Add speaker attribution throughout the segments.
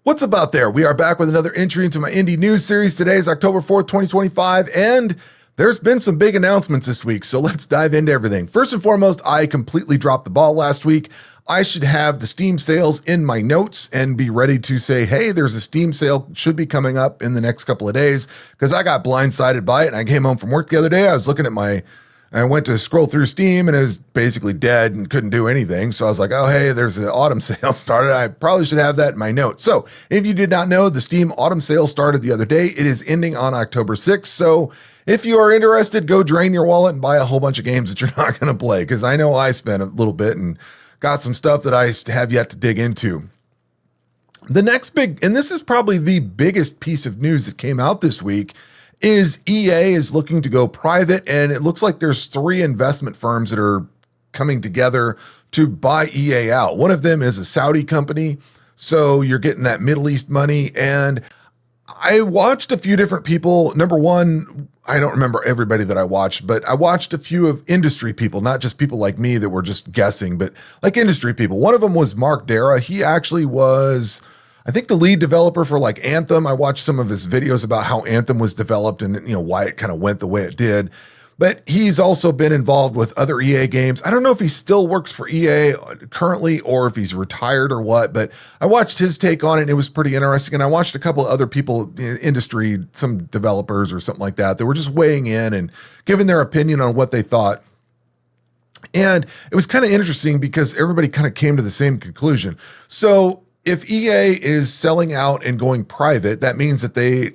Speaker 1: What's up out there? We are back with another entry into my indie news series. Today is October 4th, 2025, and there's been some big announcements this week, so let's dive into everything. First and foremost, I completely dropped the ball last week. I should have the Steam sales in my notes and be ready to say, hey, there's a Steam sale, should be coming up in the next couple of days, because I got blindsided by it, and I came home from work the other day. I was looking at I went to scroll through Steam and it was basically dead and couldn't do anything. So I was like, oh, hey, there's an autumn sale started. I probably should have that in my notes. So if you did not know, the Steam autumn sale started the other day. It is ending on October 6th. So if you are interested, go drain your wallet and buy a whole bunch of games that you're not going to play. Because I know I spent a little bit and got some stuff that I have yet to dig into. The next big, and this is probably the biggest piece of news that came out this week, is EA is looking to go private, and it looks like there's 3 investment firms that are coming together to buy EA out. One of them is a Saudi company, so you're getting that Middle East money. And I watched a few different people. Number one, I don't remember everybody that I watched, but I watched a few of industry people, not just people like me that were just guessing, but like industry people. One of them was Mark Dara. He actually was, I think, the lead developer for like Anthem. I watched some of his videos about how Anthem was developed and, you know, why it kind of went the way it did. But he's also been involved with other EA games. I don't know if he still works for EA currently or if he's retired or what, but I watched his take on it and it was pretty interesting. And I watched a couple of other people in industry, some developers or something like that were just weighing in and giving their opinion on what they thought. And it was kind of interesting because everybody kind of came to the same conclusion. So if EA is selling out and going private, that means that they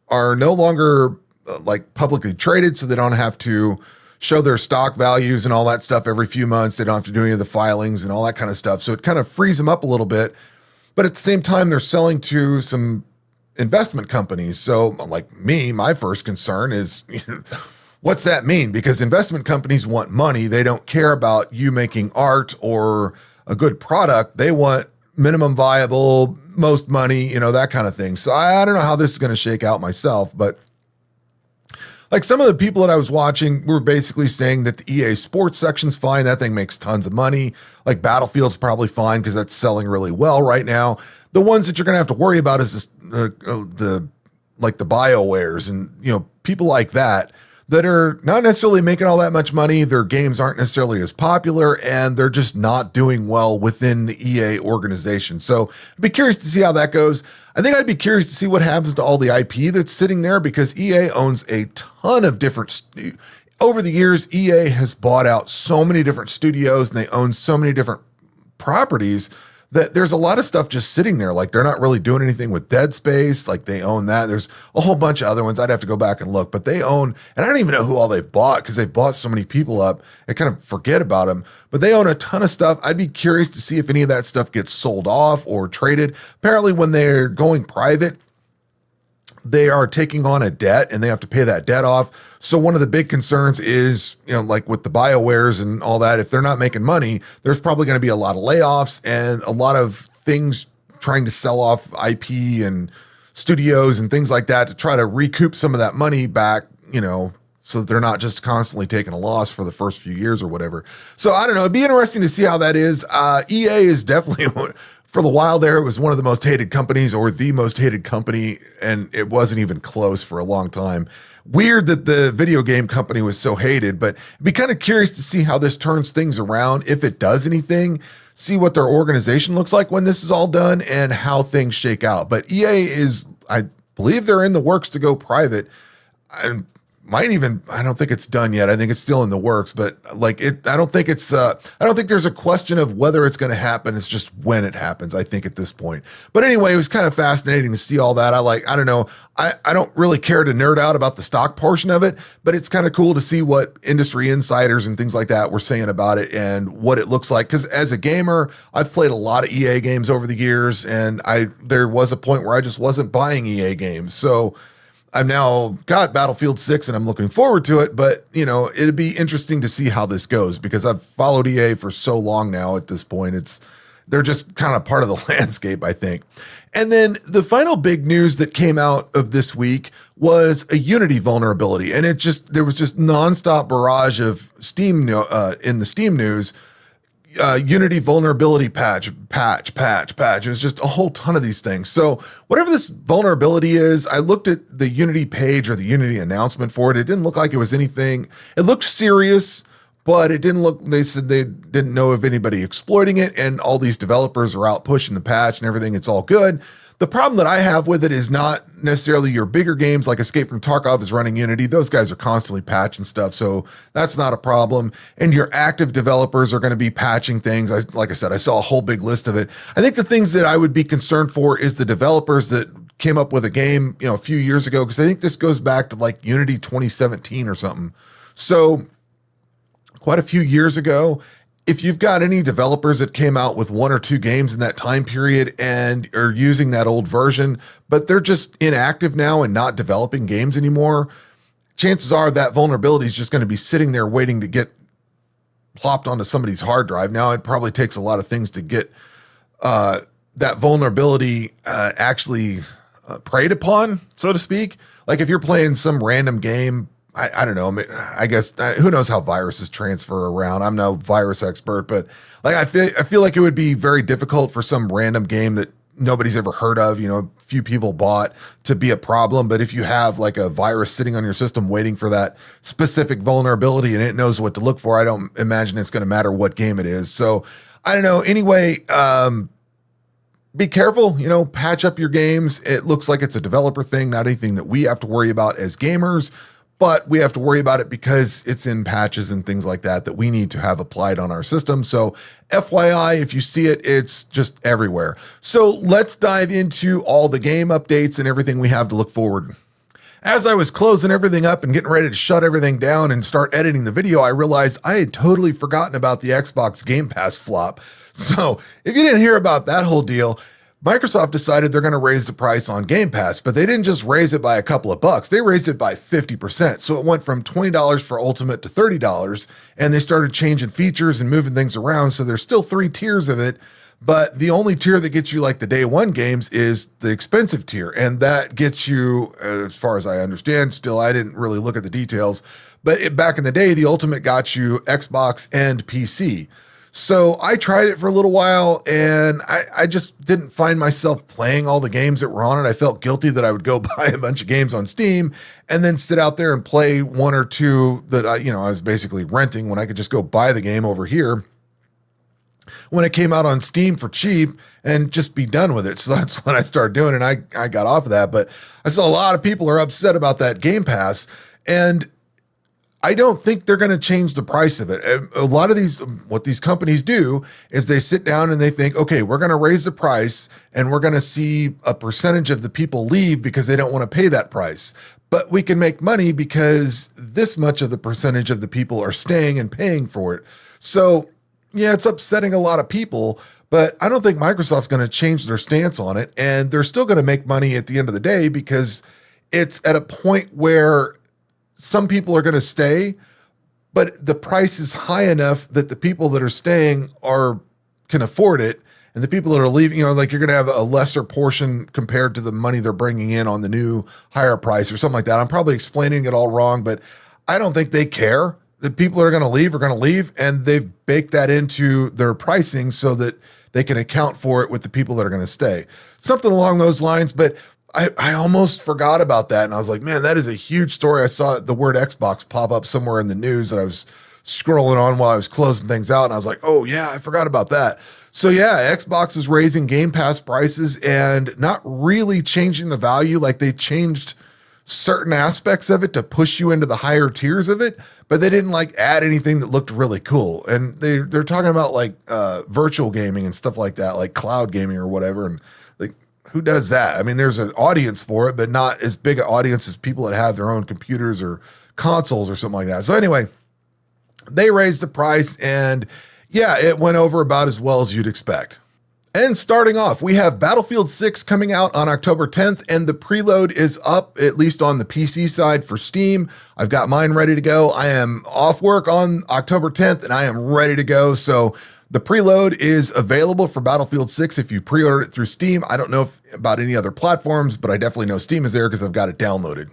Speaker 1: are no longer like publicly traded, so they don't have to show their stock values and all that stuff every few months. They don't have to do any of the filings and all that kind of stuff. So it kind of frees them up a little bit. But at the same time, they're selling to some investment companies. So like me, my first concern is, what's that mean? Because investment companies want money. They don't care about you making art or a good product. They want minimum viable, most money, that kind of thing. So I don't know how this is going to shake out myself, but like some of the people that I was watching were basically saying that the EA Sports section's fine. That thing makes tons of money. Like Battlefield's probably fine because that's selling really well right now. The ones that you're going to have to worry about is the BioWares and, people like that are not necessarily making all that much money. Their games aren't necessarily as popular and they're just not doing well within the EA organization. So I'd be curious to see how that goes. I think I'd be curious to see what happens to all the IP that's sitting there because EA owns a ton of different, over the years, EA has bought out so many different studios and they own so many different properties that there's a lot of stuff just sitting there. Like they're not really doing anything with Dead Space. Like they own that. There's a whole bunch of other ones. I'd have to go back and look, but they own, and I don't even know who all they've bought because they've bought so many people up. I kind of forget about them, but they own a ton of stuff. I'd be curious to see if any of that stuff gets sold off or traded. Apparently when they're going private, they are taking on a debt and they have to pay that debt off. So one of the big concerns is, like with the BioWares and all that, if they're not making money, there's probably going to be a lot of layoffs and a lot of things trying to sell off IP and studios and things like that to try to recoup some of that money back, so that they're not just constantly taking a loss for the first few years or whatever. So I don't know. It'd be interesting to see how that is. EA is definitely, for the while there, it was one of the most hated companies or the most hated company, and it wasn't even close for a long time. Weird that the video game company was so hated, but I'd be kind of curious to see how this turns things around, if it does anything, see what their organization looks like when this is all done and how things shake out. But EA is, I believe they're in the works to go private. I don't think it's done yet. I think it's still in the works, but I don't think there's a question of whether it's going to happen. It's just when it happens, I think at this point. But anyway, it was kind of fascinating to see all that. I don't know. I don't really care to nerd out about the stock portion of it, but it's kind of cool to see what industry insiders and things like that were saying about it and what it looks like. Cause as a gamer, I've played a lot of EA games over the years and there was a point where I just wasn't buying EA games. So I've now got Battlefield 6 and I'm looking forward to it, but it'd be interesting to see how this goes because I've followed EA for so long now at this point. They're just kind of part of the landscape, I think. And then the final big news that came out of this week was a Unity vulnerability. And there was just nonstop barrage of Steam in the Steam news Unity vulnerability patch. It was just a whole ton of these things. So whatever this vulnerability is, I looked at the Unity page or the Unity announcement for it. It didn't look like it was anything. It looked serious, but it didn't look, they said they didn't know of anybody exploiting it, and all these developers are out pushing the patch and everything. It's all good. The problem that I have with it is not necessarily your bigger games like Escape from Tarkov is running Unity. Those guys are constantly patching stuff, so that's not a problem. And your active developers are going to be patching things. Like I said, I saw a whole big list of it. I think the things that I would be concerned for is the developers that came up with a game, a few years ago, because I think this goes back to like Unity 2017 or something. So quite a few years ago. If you've got any developers that came out with 1 or 2 games in that time period and are using that old version, but they're just inactive now and not developing games anymore, chances are that vulnerability is just going to be sitting there waiting to get plopped onto somebody's hard drive. Now, it probably takes a lot of things to get that vulnerability actually preyed upon, so to speak. Like if you're playing some random game, I don't know. I guess who knows how viruses transfer around. I'm no virus expert, but like I feel like it would be very difficult for some random game that nobody's ever heard of, few people bought, to be a problem. But if you have like a virus sitting on your system waiting for that specific vulnerability and it knows what to look for, I don't imagine it's going to matter what game it is. So I don't know. Anyway, be careful, patch up your games. It looks like it's a developer thing, not anything that we have to worry about as gamers. But we have to worry about it because it's in patches and things like that we need to have applied on our system. So FYI, if you see it, it's just everywhere. So let's dive into all the game updates and everything we have to look forward. As I was closing everything up and getting ready to shut everything down and start editing the video, I realized I had totally forgotten about the Xbox Game Pass flop. So if you didn't hear about that whole deal, Microsoft decided they're going to raise the price on Game Pass, but they didn't just raise it by a couple of bucks. They raised it by 50%. So it went from $20 for Ultimate to $30, and they started changing features and moving things around. So there's still 3 tiers of it, but the only tier that gets you like the day one games is the expensive tier. And that gets you, as far as I understand, still, I didn't really look at the details, but back in the day, the Ultimate got you Xbox and PC. So I tried it for a little while and I just didn't find myself playing all the games that were on it. I felt guilty that I would go buy a bunch of games on Steam and then sit out there and play 1 or 2 that I was basically renting when I could just go buy the game over here when it came out on Steam for cheap and just be done with it. So that's what I started doing, and I got off of that. But I saw a lot of people are upset about that Game Pass, and I don't think they're going to change the price of it. A lot of what these companies do is they sit down and they think, okay, we're going to raise the price and we're going to see a percentage of the people leave because they don't want to pay that price. But we can make money because this much of the percentage of the people are staying and paying for it. So yeah, it's upsetting a lot of people, but I don't think Microsoft's going to change their stance on it. And they're still going to make money at the end of the day because it's at a point where some people are going to stay, but the price is high enough that the people that are staying can afford it. And the people that are leaving, like you're going to have a lesser portion compared to the money they're bringing in on the new higher price or something like that. I'm probably explaining it all wrong, but I don't think they care. The people that are going to leave, and they've baked that into their pricing so that they can account for it with the people that are going to stay. Something along those lines, but I almost forgot about that. And I was like, man, that is a huge story. I saw the word Xbox pop up somewhere in the news that I was scrolling on while I was closing things out. And I was like, oh yeah, I forgot about that. So yeah, Xbox is raising Game Pass prices and not really changing the value. Like they changed certain aspects of it to push you into the higher tiers of it, but they didn't like add anything that looked really cool. And they're talking about like virtual gaming and stuff like that, like cloud gaming or whatever. And like, who does that? I mean, there's an audience for it, but not as big an audience as people that have their own computers or consoles or something like that. So anyway, they raised the price and yeah, it went over about as well as you'd expect. And starting off, we have Battlefield 6 coming out on October 10th, and the preload is up, at least on the PC side for Steam. I've got mine ready to go. I am off work on October 10th, and I am ready to go. So the preload is available for Battlefield 6 if you pre-ordered it through Steam. I don't know about any other platforms, but I definitely know Steam is there because I've got it downloaded.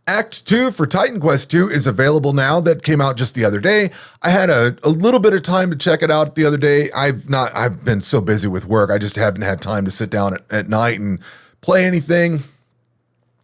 Speaker 1: Act 2 for Titan Quest 2 is available now. That came out just the other day. I had a little bit of time to check it out the other day. I've been so busy with work. I just haven't had time to sit down at night and play anything.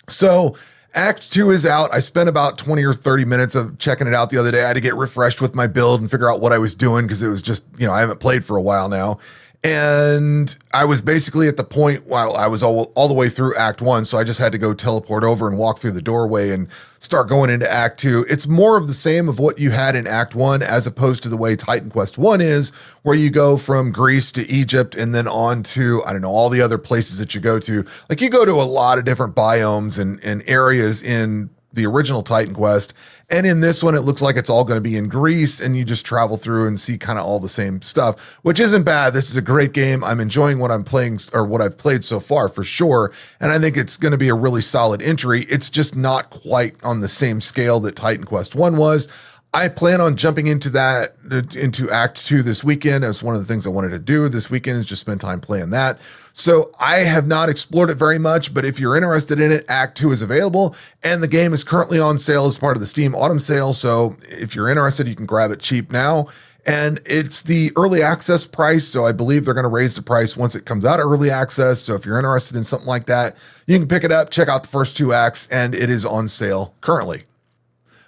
Speaker 1: So Act 2 is out. I spent about 20 or 30 minutes of checking it out the other day. I had to get refreshed with my build and figure out what I was doing because it was just, I haven't played for a while now. And I was basically at the point while I was all the way through Act 1, so I just had to go teleport over and walk through the doorway and start going into Act 2. It's more of the same of what you had in Act 1 as opposed to the way Titan Quest 1 is, where you go from Greece to Egypt and then on to, all the other places that you go to. Like you go to a lot of different biomes and areas in the original Titan Quest. And in this one, it looks like it's all going to be in Greece and you just travel through and see kind of all the same stuff, which isn't bad. This is a great game. I'm enjoying what I'm playing or what I've played so far for sure. And I think it's going to be a really solid entry. It's just not quite on the same scale that Titan Quest 1 was. I plan on jumping into Act 2 this weekend. That's one of the things I wanted to do this weekend is just spend time playing that. So I have not explored it very much, but if you're interested in it, Act 2 is available and the game is currently on sale as part of the Steam Autumn Sale. So if you're interested, you can grab it cheap now. And it's the early access price. So I believe they're going to raise the price once it comes out of early access. So if you're interested in something like that, you can pick it up, check out the first 2 acts, and it is on sale currently.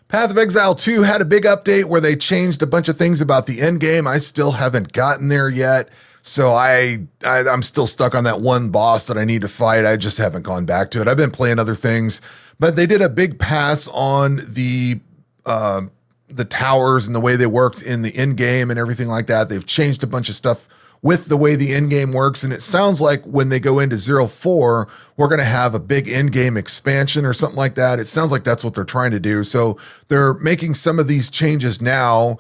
Speaker 1: Path of Exile 2 had a big update where they changed a bunch of things about the end game. I still haven't gotten there yet. So I'm still stuck on that one boss that I need to fight. I just haven't gone back to it. I've been playing other things, but they did a big pass on the towers and the way they worked in the end game and everything like that. They've changed a bunch of stuff with the way the end game works. And it sounds like when they go into 04, we're going to have a big end game expansion or something like that. It sounds like that's what they're trying to do. So they're making some of these changes now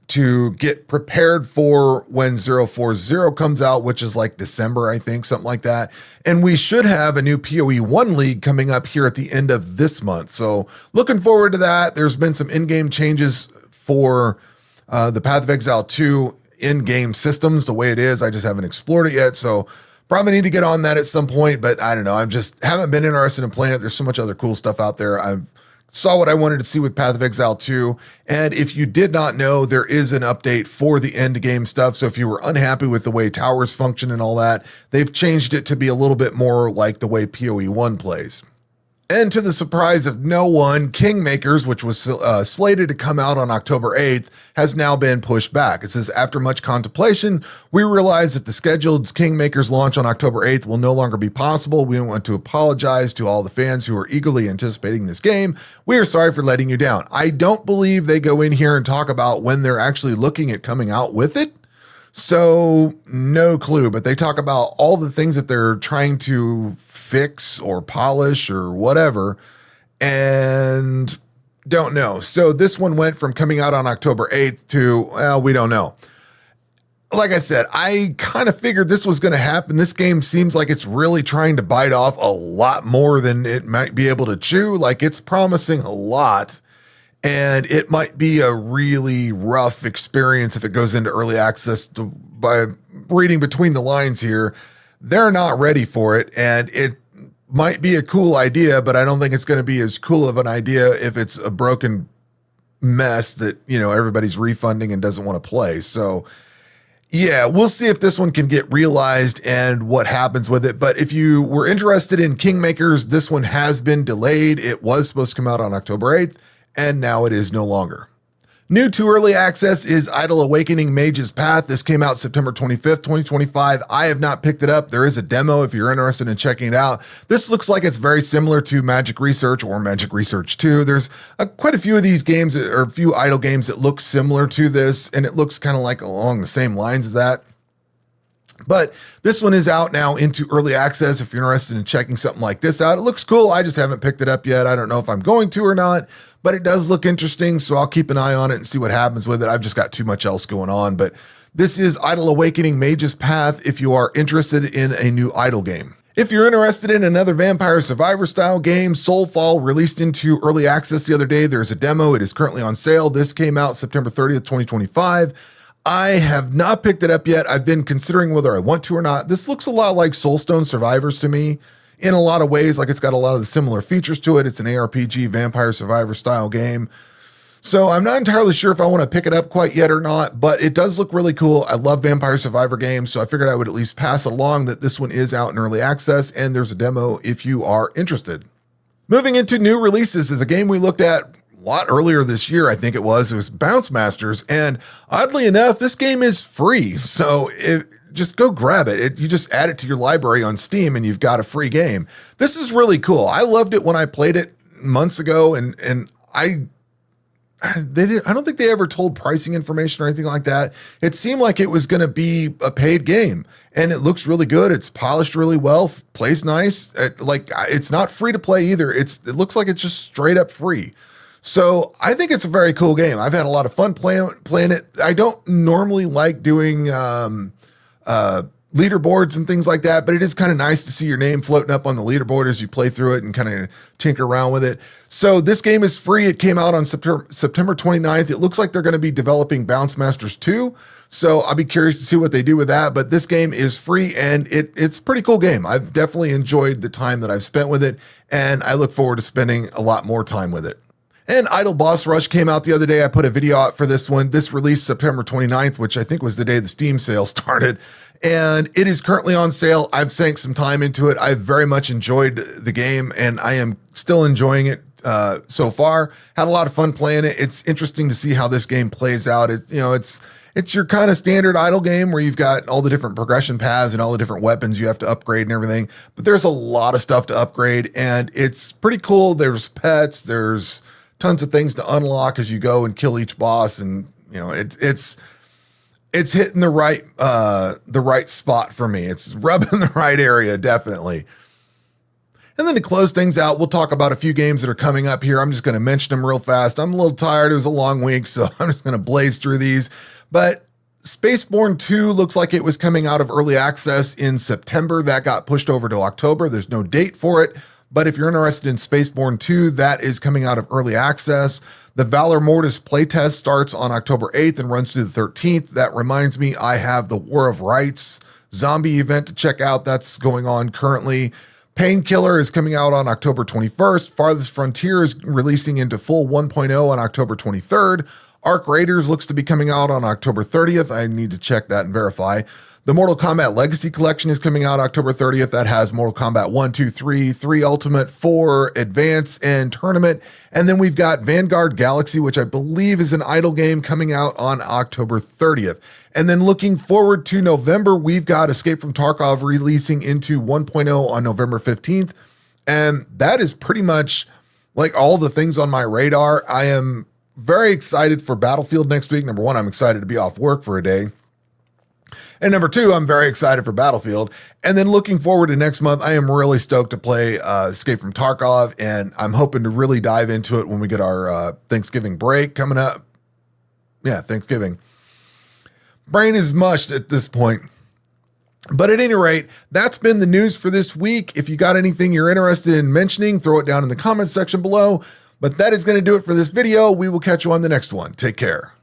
Speaker 1: to get prepared for when 040 comes out, which is like December, I think, something like that. And we should have a new PoE 1 league coming up here at the end of this month. So looking forward to that. There's been some in-game changes for the Path of Exile 2 in-game systems, the way it is. I just haven't explored it yet. So probably need to get on that at some point, but I don't know. Haven't been interested in playing it. There's so much other cool stuff out there. I've saw what I wanted to see with Path of Exile 2. And if you did not know, there is an update for the end game stuff. So if you were unhappy with the way towers function and all that, they've changed it to be a little bit more like the way PoE 1 plays. And to the surprise of no one, Kingmakers, which was slated to come out on October 8th, has now been pushed back. It says, after much contemplation, we realize that the scheduled Kingmakers launch on October 8th will no longer be possible. We want to apologize to all the fans who are eagerly anticipating this game. We are sorry for letting you down. I don't believe they go in here and talk about when they're actually looking at coming out with it. So no clue, but they talk about all the things that they're trying to fix or polish or whatever, and don't know. So this one went from coming out on October 8th to, well, we don't know. Like I said, I kind of figured this was going to happen. This game seems like it's really trying to bite off a lot more than it might be able to chew. Like it's promising a lot. And it might be a really rough experience if it goes into early access. By reading between the lines here, they're not ready for it. And it might be a cool idea, but I don't think it's going to be as cool of an idea if it's a broken mess that, everybody's refunding and doesn't want to play. So yeah, we'll see if this one can get realized and what happens with it. But if you were interested in Kingmakers, this one has been delayed. It was supposed to come out on October 8th. And now it is no longer. New to early access is Idle Awakening Mage's Path. This came out September 25th, 2025. I have not picked it up. There is a demo if you're interested in checking it out. This looks like it's very similar to Magic Research or Magic Research 2. There's quite a few of these games or a few Idle games that look similar to this, and it looks kind of like along the same lines as that. But this one is out now into early access if you're interested in checking something like this out. It looks cool. I just haven't picked it up yet. I don't know if I'm going to or not, but it does look interesting. So I'll keep an eye on it and see what happens with it. I've just got too much else going on. But this is Idle Awakening Mage's Path if you are interested in a new Idle game. If you're interested in another Vampire Survivor style game, Soulfall released into early access the other day. There's a demo. It is currently on sale. This came out September 30th, 2025. I have not picked it up yet. I've been considering whether I want to or not. This looks a lot like Soulstone Survivors to me in a lot of ways. Like, it's got a lot of the similar features to it. It's an ARPG Vampire Survivor style game. So I'm not entirely sure if I want to pick it up quite yet or not, but it does look really cool. I love Vampire Survivor games, so I figured I would at least pass along that this one is out in early access, and there's a demo if you are interested. Moving into new releases is a game we looked at a lot earlier this year, I think it was Bounce Masters, and oddly enough, this game is free, so just go grab it. You just add it to your library on Steam, and you've got a free game. This is really cool. I loved it when I played it months ago, and I don't think they ever told pricing information or anything like that. It seemed like it was going to be a paid game, and it looks really good. It's polished really well, plays nice. It's not free to play either. It looks like it's just straight up free. So I think it's a very cool game. I've had a lot of fun playing it. I don't normally like doing leaderboards and things like that, but it is kind of nice to see your name floating up on the leaderboard as you play through it and kind of tinker around with it. So this game is free. It came out on September 29th. It looks like they're going to be developing Bounce Masters 2. So I'll be curious to see what they do with that, but this game is free and it's a pretty cool game. I've definitely enjoyed the time that I've spent with it, and I look forward to spending a lot more time with it. And Idle Boss Rush came out the other day. I put a video out for this one. This released September 29th, which I think was the day the Steam sale started. And it is currently on sale. I've sank some time into it. I've very much enjoyed the game, and I am still enjoying it so far. Had a lot of fun playing it. It's interesting to see how this game plays out. It's your kind of standard idle game where you've got all the different progression paths and all the different weapons you have to upgrade and everything. But there's a lot of stuff to upgrade, and it's pretty cool. There's pets. There's tons of things to unlock as you go and kill each boss, and it's hitting the right spot for me. It's rubbing the right area, definitely. And then to close things out, we'll talk about a few games that are coming up here. I'm just going to mention them real fast. I'm a little tired. It was a long week, so I'm just going to blaze through these. But Spaceborne 2 looks like it was coming out of early access in September. That got pushed over to October. There's no date for it. But if you're interested in Spaceborne 2, that is coming out of early access. The Valor Mortis playtest starts on October 8th and runs through the 13th. That reminds me, I have the War of Rights zombie event to check out. That's going on currently. Painkiller is coming out on October 21st. Farthest Frontier is releasing into full 1.0 on October 23rd. Arc Raiders looks to be coming out on October 30th. I need to check that and verify. The Mortal Kombat Legacy Collection is coming out October 30th. That has Mortal Kombat 1, 2, 3, 3 Ultimate, 4 Advance, and Tournament. And then we've got Vanguard Galaxy, which I believe is an idle game, coming out on October 30th. And then looking forward to November, we've got Escape from Tarkov releasing into 1.0 on November 15th. And that is pretty much like all the things on my radar. I am very excited for Battlefield next week. Number one, I'm excited to be off work for a day. And number two, I'm very excited for Battlefield. And then looking forward to next month, I am really stoked to play Escape from Tarkov, and I'm hoping to really dive into it when we get our Thanksgiving break coming up. Yeah, Thanksgiving. Brain is mushed at this point. But at any rate, that's been the news for this week. If you got anything you're interested in mentioning, throw it down in the comments section below. But that is going to do it for this video. We will catch you on the next one. Take care.